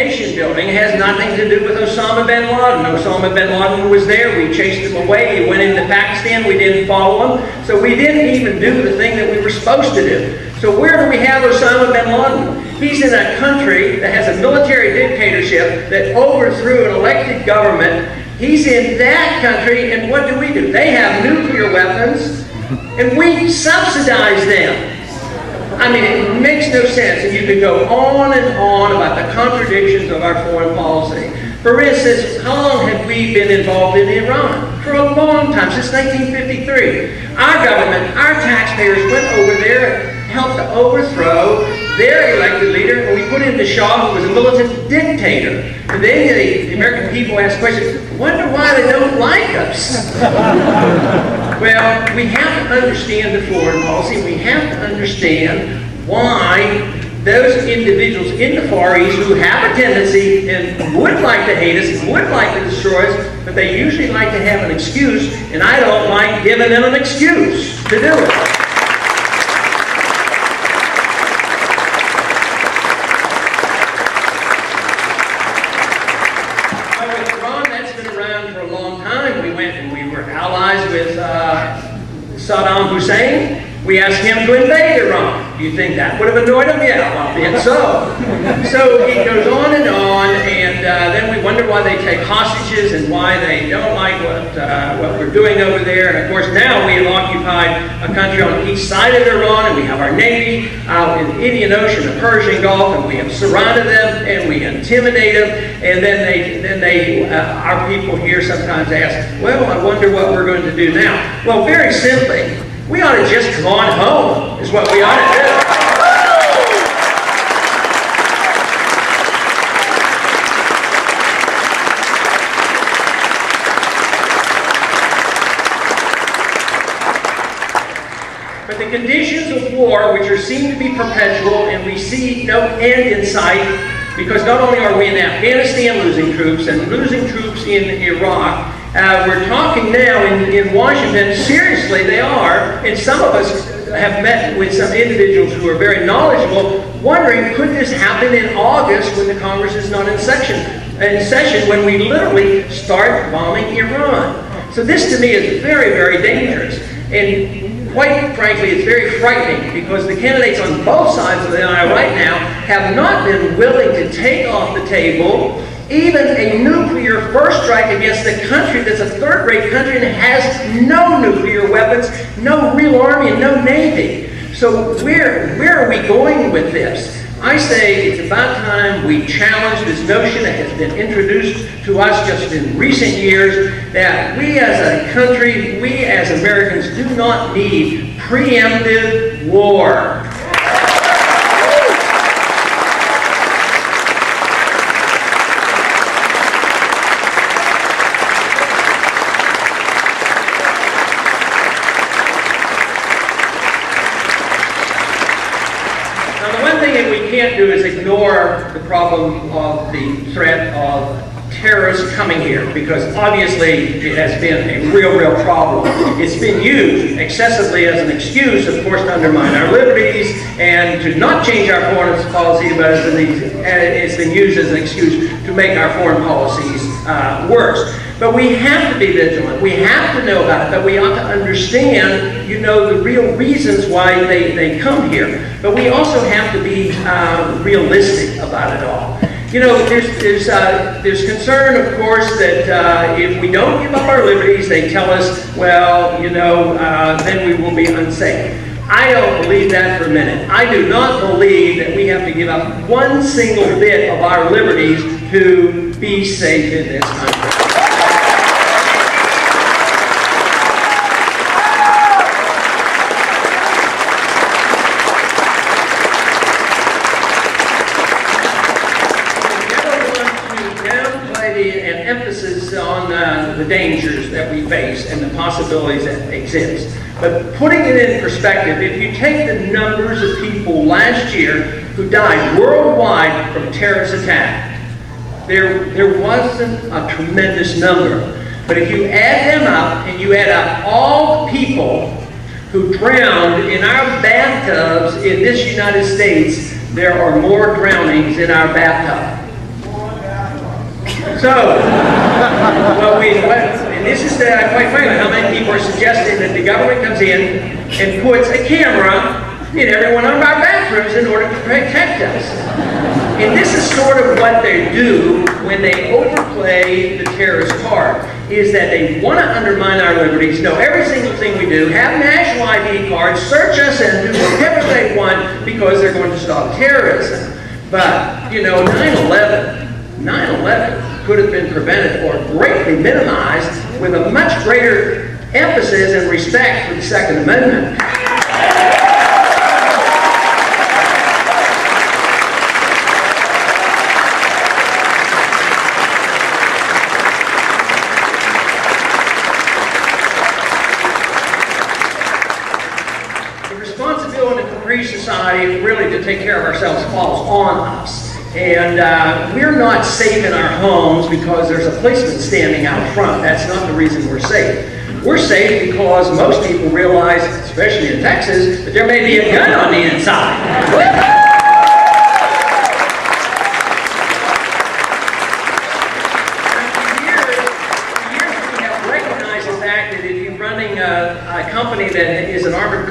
nation building has nothing to do with Osama bin Laden. Osama bin Laden was there. We chased him away. He went into Pakistan. We didn't follow him. So we didn't even do the thing that we were supposed to do. So where do we have Osama bin Laden? He's in a country that has a military dictatorship that overthrew an elected government. He's in that country, and what do? They have nuclear weapons, and we subsidize them. I mean, it makes no sense, and you could go on and on about the contradictions of our foreign policy. For instance, how long have we been involved in Iran? For a long time, since 1953. Our government, our taxpayers went over there and helped to overthrow their elected leader, and we put in the Shah, who was a militant dictator. And then the American people ask questions, wonder why they don't like us. Well, we have to understand the foreign policy. We have to understand why those individuals in the Far East who have a tendency and would like to hate us, would like to destroy us, but they usually like to have an excuse, and I don't like giving them an excuse to do it. Saddam Hussein, we asked him to invade Iran. Do you think that would have annoyed him? Yeah, well, be it so. So he goes on, and then we wonder why they take hostages and why they don't like what we're doing over there. And of course, now we have occupied a country on each side of Iran, and we have our Navy out in the Indian Ocean, the Persian Gulf, and we have surrounded them, and we intimidate them. And then our people here sometimes ask, well, I wonder what we're going to do now. Well, very simply, we ought to just come on home, is what we ought to do. But the conditions of war, which are seen to be perpetual, and we see no end in sight, because not only are we in Afghanistan losing troops and losing troops in Iraq, we're talking now in Washington, seriously they are, and some of us have met with some individuals who are very knowledgeable, wondering, could this happen in August when the Congress is not in session, when we literally start bombing Iran? So this to me is very, very dangerous. And quite frankly, it's very frightening, because the candidates on both sides of the aisle right now have not been willing to take off the table even a nuclear first strike against a country that's a third-rate country and has no nuclear weapons, no real army, and no navy. So where are we going with this? I say it's about time we challenge this notion that has been introduced to us just in recent years, that we as a country, we as Americans do not need preemptive war. Can't do is ignore the problem of the threat of terrorists coming here, because obviously it has been a real problem. It's been used excessively as an excuse, of course, to undermine our liberties and to not change our foreign policy, but it's been used as an excuse to make our foreign policies worse. But we have to be vigilant. We have to know about it, but we ought to understand, the real reasons why they come here. But we also have to be realistic about it all. There's concern, of course, that if we don't give up our liberties, they tell us, well, then we will be unsafe. I don't believe that for a minute. I do not believe that we have to give up one single bit of our liberties to be safe in this country. On the dangers that we face and the possibilities that exist. But putting it in perspective, if you take the numbers of people last year who died worldwide from terrorist attack, there wasn't a tremendous number. But if you add them up, and you add up all the people who drowned in our bathtubs in this United States, there are more drownings in our bathtub. So, and this is quite frankly how many people are suggesting that the government comes in and puts a camera in every one of our bathrooms in order to protect us. And this is sort of what they do when they overplay the terrorist card, is that they want to undermine our liberties, know every single thing we do, have national ID cards, search us and do whatever they want because they're going to stop terrorism. But, you know, 9/11 could have been prevented or greatly minimized with a much greater emphasis and respect for the Second Amendment. Society really to take care of ourselves falls on us. And we're not safe in our homes because there's a policeman standing out front. That's not the reason we're safe. We're safe because most people realize, especially in Texas, that there may be a gun on the inside. A company that is an armored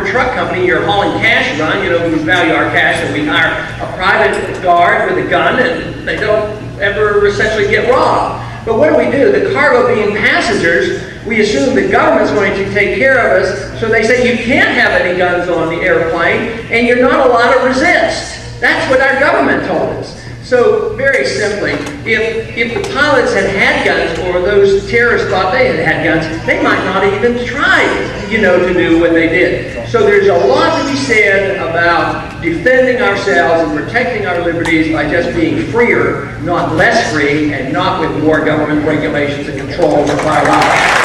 truck company, you're hauling cash around, you know, we value our cash, and we hire a private guard with a gun, and they don't ever essentially get robbed. But what do? The cargo being passengers, we assume the government's going to take care of us, so they say you can't have any guns on the airplane, and you're not allowed to resist. That's what our government told us. So, very simply, if the pilots had had guns, or those terrorists thought they had guns, they might not even try, you know, to do what they did. So there's a lot to be said about defending ourselves and protecting our liberties by just being freer, not less free, and not with more government regulations and controls of our lives.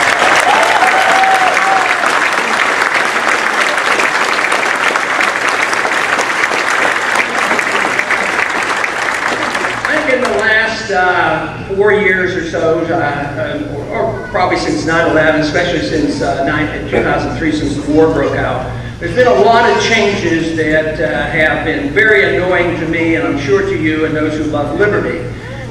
In the last 4 years or so, or probably since 9/11, especially since 2003, since the war broke out, there's been a lot of changes that have been very annoying to me, and I'm sure to you and those who love liberty.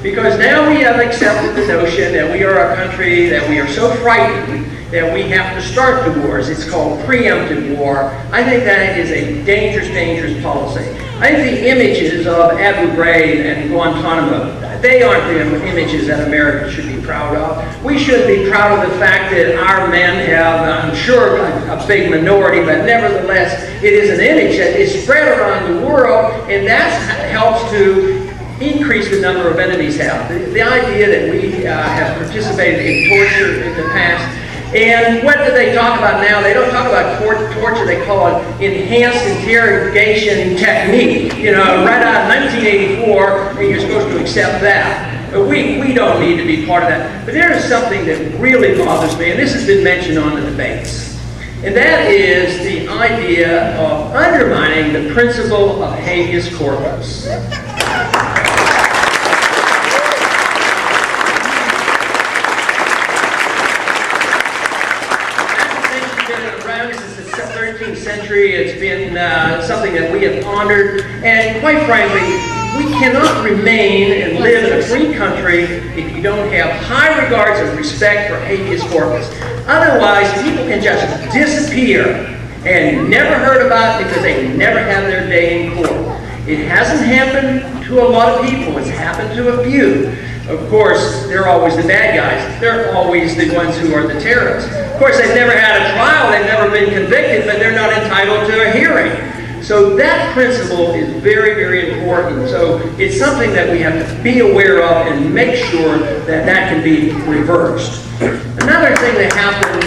Because now we have accepted the notion that we are a country, that we are so frightened that we have to start the wars. It's called preemptive war. I think that is a dangerous, dangerous policy. I think the images of Abu Ghraib and Guantanamo, they aren't the images that America should be proud of. We should be proud of the fact that our men have, I'm sure, a big minority, but nevertheless, it is an image that is spread around the world, and that helps to increase the number of enemies have. The idea that we have participated in torture in the past. And what do they talk about now? They don't talk about torture, they call it enhanced interrogation technique. You know, right out of 1984, and you're supposed to accept that. But we don't need to be part of that. But there is something that really bothers me, and this has been mentioned on the debates. And that is the idea of undermining the principle of habeas corpus. Century. It's been something that we have pondered, and quite frankly, we cannot remain and live in a free country if you don't have high regards and respect for habeas corpus. Otherwise, people can just disappear and never heard about it because they never have their day in court. It hasn't happened to a lot of people. It's happened to a few. Of course, they're always the bad guys. They're always the ones who are the terrorists. Of course, they've never had a trial. They've never been convicted, but they're not entitled to a hearing. So that principle is very, very important. So it's something that we have to be aware of and make sure that that can be reversed. Another thing that happened